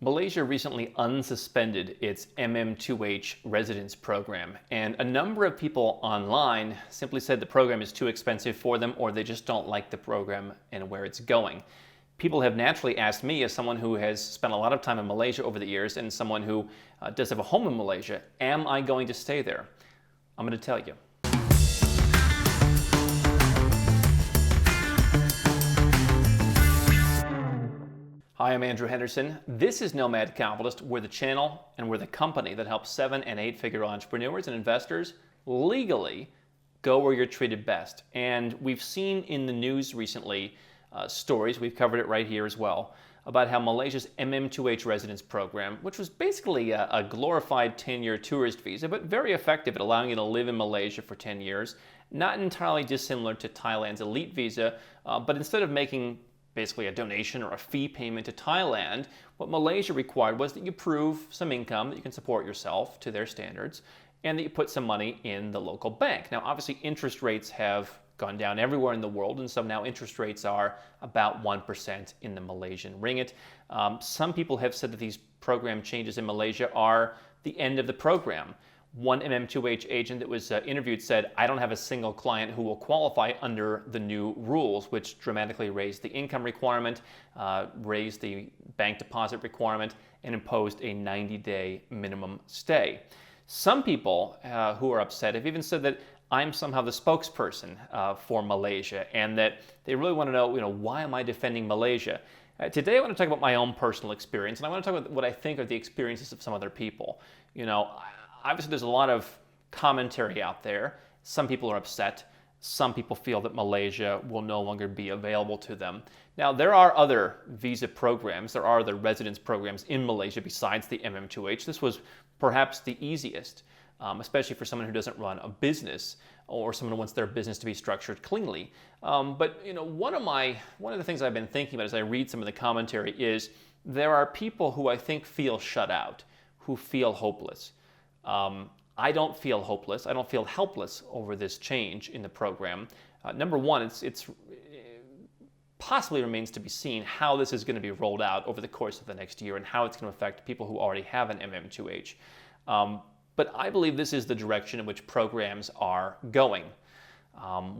Malaysia recently unsuspended its MM2H residence program, and a number of people online simply said the program is too expensive for them or they just don't like the program and where it's going. People have naturally asked me, as someone who has spent a lot of time in Malaysia over the years and someone who does have a home in Malaysia, am I going to stay there? I'm going to tell you. Hi, I'm Andrew Henderson. This is Nomad Capitalist. We're the channel and we're the company that helps 7- and 8-figure entrepreneurs and investors legally go where you're treated best. And we've seen in the news recently stories, we've covered it right here as well, about how Malaysia's MM2H residence program, which was basically a glorified 10-year tourist visa, but very effective at allowing you to live in Malaysia for 10 years, not entirely dissimilar to Thailand's elite visa, but instead of making basically a donation or a fee payment to Thailand, what Malaysia required was that you prove some income, that you can support yourself to their standards, and that you put some money in the local bank. Now, obviously, interest rates have gone down everywhere in the world, and so now interest rates are about 1% in the Malaysian ringgit. Some people have said that these program changes in Malaysia are the end of the program. One MM2H agent that was interviewed said, "I don't have a single client who will qualify under the new rules," which dramatically raised the income requirement, raised the bank deposit requirement, and imposed a 90-day minimum stay. Some people who are upset have even said that I'm somehow the spokesperson for Malaysia, and that they really want to know, why am I defending Malaysia? Today I want to talk about my own personal experience, and I want to talk about what I think are the experiences of some other people. Obviously, there's a lot of commentary out there. Some people are upset. Some people feel that Malaysia will no longer be available to them. Now, there are other visa programs. There are other residence programs in Malaysia besides the MM2H. This was perhaps the easiest, especially for someone who doesn't run a business or someone who wants their business to be structured cleanly. But one of the things I've been thinking about as I read some of the commentary is there are people who I think feel shut out, who feel hopeless. I don't feel hopeless. I don't feel helpless over this change in the program. Number one, it's possibly remains to be seen how this is going to be rolled out over the course of the next year and how it's going to affect people who already have an MM2H. But I believe this is the direction in which programs are going,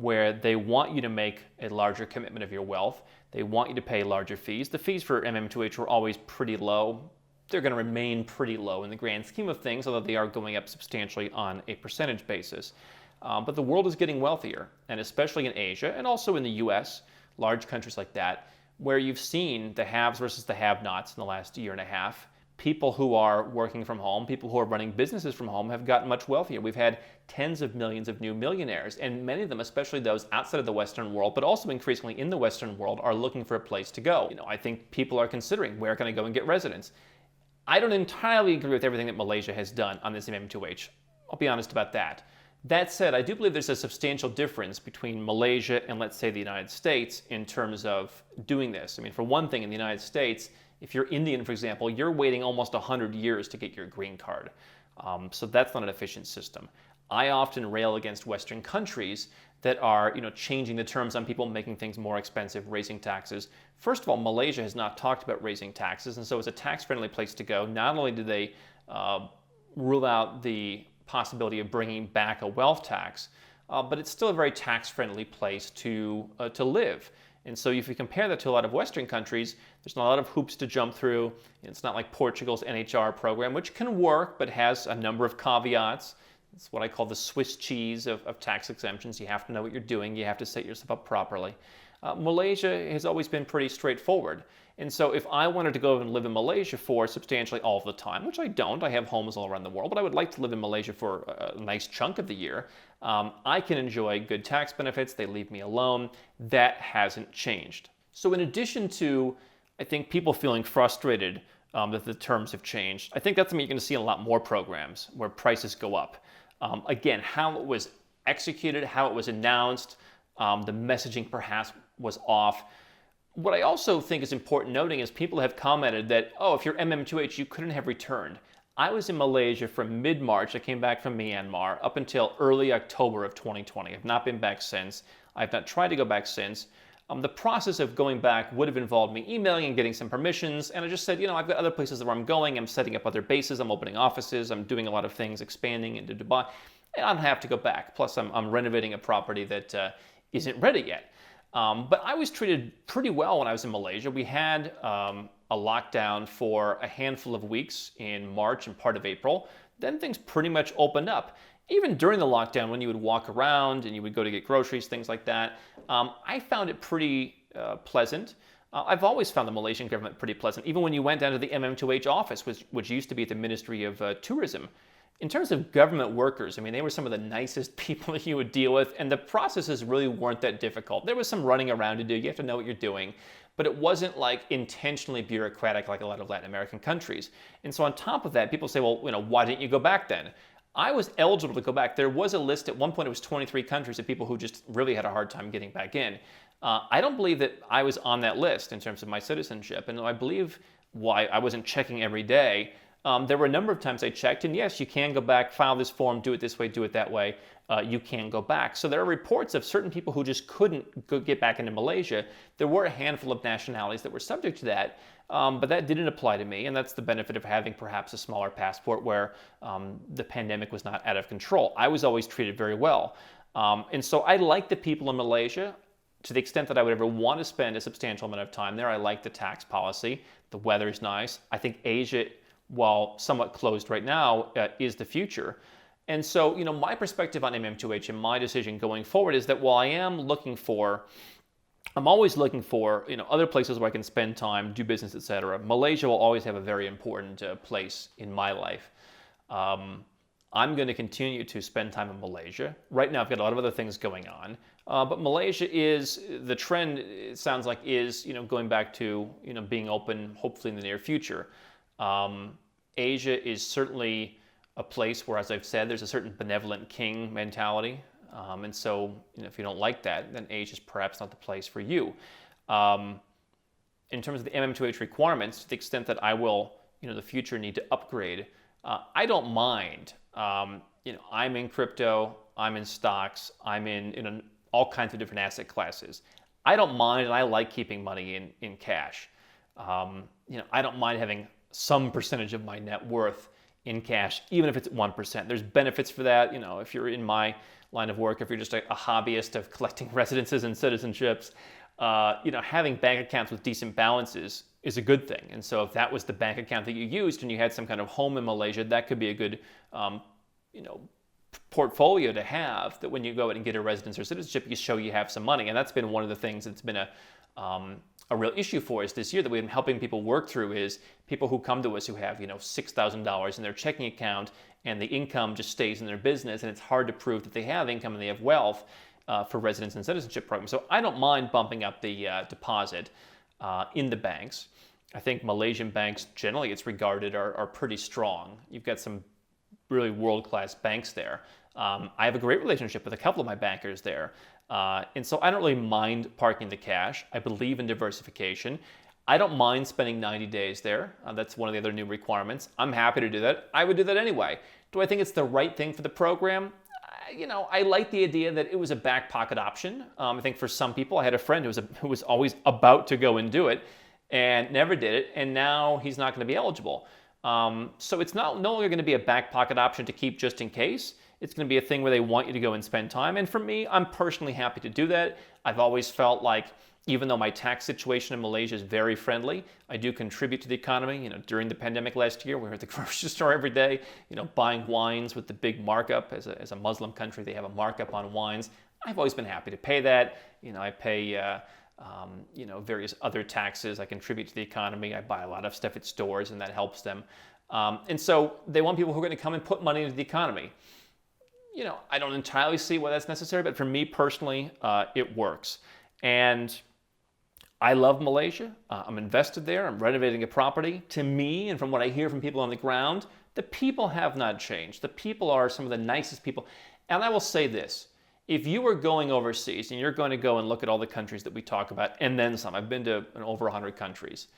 where they want you to make a larger commitment of your wealth. They want you to pay larger fees. The fees for MM2H were always pretty low. They're going to remain pretty low in the grand scheme of things, although they are going up substantially on a percentage basis. But the world is getting wealthier, and especially in Asia and also in the US, large countries like that, where you've seen the haves versus the have-nots in the last year and a half. People who are working from home, people who are running businesses from home have gotten much wealthier. We've had tens of millions of new millionaires, and many of them, especially those outside of the Western world, but also increasingly in the Western world, are looking for a place to go. I think people are considering, where can I go and get residence? I don't entirely agree with everything that Malaysia has done on this MM2H. I'll be honest about that. That said, I do believe there's a substantial difference between Malaysia and, let's say, the United States in terms of doing this. For one thing, in the United States, if you're Indian, for example, you're waiting almost 100 years to get your green card. So that's not an efficient system. I often rail against Western countries that are, changing the terms on people, making things more expensive, raising taxes. First of all, Malaysia has not talked about raising taxes, and so it's a tax-friendly place to go. Not only do they rule out the possibility of bringing back a wealth tax, but it's still a very tax-friendly place to live. And so if you compare that to a lot of Western countries, there's not a lot of hoops to jump through. It's not like Portugal's NHR program, which can work, but has a number of caveats. It's what I call the Swiss cheese of tax exemptions. You have to know what you're doing. You have to set yourself up properly. Malaysia has always been pretty straightforward. And so if I wanted to go and live in Malaysia for substantially all of the time, which I don't, I have homes all around the world, but I would like to live in Malaysia for a nice chunk of the year, I can enjoy good tax benefits. They leave me alone. That hasn't changed. So in addition to, I think, people feeling frustrated that the terms have changed, I think that's something you're going to see in a lot more programs where prices go up. Again, how it was executed, how it was announced, the messaging perhaps was off. What I also think is important noting is people have commented that, if you're MM2H, you couldn't have returned. I was in Malaysia from mid-March. I came back from Myanmar up until early October of 2020. I've not been back since. I've not tried to go back since. The process of going back would have involved me emailing and getting some permissions, and I just said, I've got other places where I'm going, I'm setting up other bases, I'm opening offices, I'm doing a lot of things, expanding into Dubai, and I don't have to go back. Plus, I'm renovating a property that isn't ready yet. But I was treated pretty well when I was in Malaysia. We had a lockdown for a handful of weeks in March and part of April. Then things pretty much opened up. Even during the lockdown, when you would walk around and you would go to get groceries, things like that, I found it pretty pleasant. I've always found the Malaysian government pretty pleasant, even when you went down to the MM2H office, which used to be at the Ministry of Tourism. In terms of government workers, they were some of the nicest people that you would deal with, and the processes really weren't that difficult. There was some running around to do. You have to know what you're doing, but it wasn't like intentionally bureaucratic like a lot of Latin American countries. And so on top of that, people say, well, why didn't you go back then? I was eligible to go back. There was a list at one point, it was 23 countries of people who just really had a hard time getting back in. I don't believe that I was on that list in terms of my citizenship, and I believe why I wasn't checking every day. There were a number of times I checked, and yes, you can go back, file this form, do it this way, do it that way. You can go back. So there are reports of certain people who just couldn't get back into Malaysia. There were a handful of nationalities that were subject to that, but that didn't apply to me, and that's the benefit of having perhaps a smaller passport where the pandemic was not out of control. I was always treated very well. And so I like the people in Malaysia to the extent that I would ever want to spend a substantial amount of time there. I like the tax policy. The weather is nice. I think Asia, while somewhat closed right now, is the future. And so, my perspective on MM2H and my decision going forward is that while I'm always looking for, other places where I can spend time, do business, etc. Malaysia will always have a very important place in my life. I'm going to continue to spend time in Malaysia. Right now, I've got a lot of other things going on. But Malaysia the trend, it sounds like, is, going back to, being open, hopefully in the near future. Asia is certainly a place where, as I've said, there's a certain benevolent king mentality. And so, if you don't like that, then Asia is perhaps not the place for you. In terms of the MM2H requirements, to the extent that I will, the future need to upgrade, I don't mind. I'm in crypto, I'm in stocks, I'm in all kinds of different asset classes. I don't mind, and I like keeping money in cash. I don't mind having some percentage of my net worth in cash, even if it's 1%. There's benefits for that. If you're in my line of work, if you're just a hobbyist of collecting residences and citizenships, having bank accounts with decent balances is a good thing. And so if that was the bank account that you used and you had some kind of home in Malaysia, that could be a good, portfolio to have, that when you go out and get a residence or citizenship, you show you have some money. And that's been one of the things that's been a real issue for us this year that we've been helping people work through, is people who come to us who have, $6,000 in their checking account and the income just stays in their business, and it's hard to prove that they have income and they have wealth for residence and citizenship programs. So I don't mind bumping up the deposit in the banks. I think Malaysian banks, generally it's regarded, are pretty strong. You've got some really world-class banks there. I have a great relationship with a couple of my bankers there. And so I don't really mind parking the cash. I believe in diversification. I don't mind spending 90 days there. That's one of the other new requirements. I'm happy to do that. I would do that anyway. Do I think it's the right thing for the program? I like the idea that it was a back pocket option. I think for some people, I had a friend who was always about to go and do it and never did it, and now he's not going to be eligible. So it's no longer going to be a back pocket option to keep just in case. It's going to be a thing where they want you to go and spend time. And for me, I'm personally happy to do that. I've always felt like, even though my tax situation in Malaysia is very friendly, I do contribute to the economy. During the pandemic last year, we were at the grocery store every day, buying wines with the big markup. As a Muslim country, they have a markup on wines. I've always been happy to pay that. I pay various other taxes. I contribute to the economy. I buy a lot of stuff at stores, and that helps them. And so they want people who are going to come and put money into the economy. I don't entirely see why that's necessary, but for me personally, it works. And I love Malaysia. I'm invested there. I'm renovating a property. To me, and from what I hear from people on the ground, the people have not changed. The people are some of the nicest people. And I will say this. If you are going overseas and you're going to go and look at all the countries that we talk about, and then some, I've been to over 100 countries,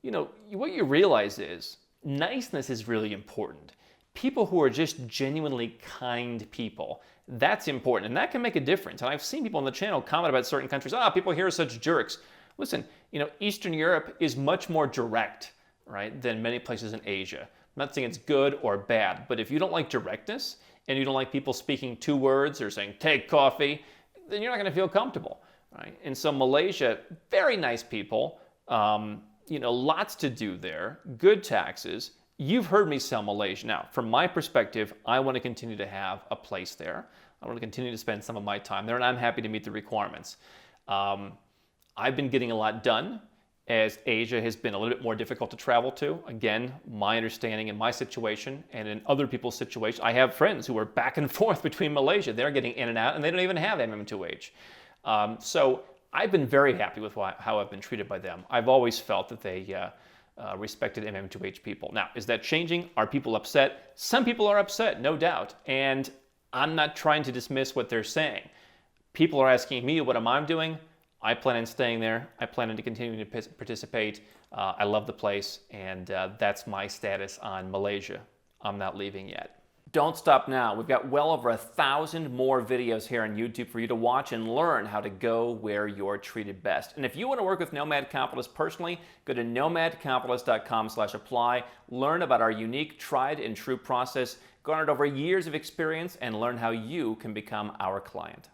what you realize is niceness is really important. people who are just genuinely kind people. That's important, and that can make a difference. And I've seen people on the channel comment about certain countries, people here are such jerks. Listen, Eastern Europe is much more direct, right, than many places in Asia. I'm not saying it's good or bad, but if you don't like directness and you don't like people speaking two words or saying, take coffee, then you're not going to feel comfortable, right? And so Malaysia, very nice people, lots to do there, good taxes. You've heard me sell Malaysia. Now, from my perspective, I want to continue to have a place there. I want to continue to spend some of my time there, and I'm happy to meet the requirements. I've been getting a lot done as Asia has been a little bit more difficult to travel to. Again, my understanding in my situation and in other people's situation, I have friends who are back and forth between Malaysia. They're getting in and out, and they don't even have MM2H. So I've been very happy with how I've been treated by them. I've always felt that they respected MM2H people. Now, is that changing? Are people upset? Some people are upset, no doubt. And I'm not trying to dismiss what they're saying. People are asking me, what am I doing? I plan on staying there. I plan on to continue to participate. I love the place, and that's my status on Malaysia. I'm not leaving yet. Don't stop now. We've got well over 1,000 more videos here on YouTube for you to watch and learn how to go where you're treated best. And if you want to work with Nomad Capitalist personally, go to nomadcapitalist.com/apply, learn about our unique, tried and true process, garnered over years of experience, and learn how you can become our client.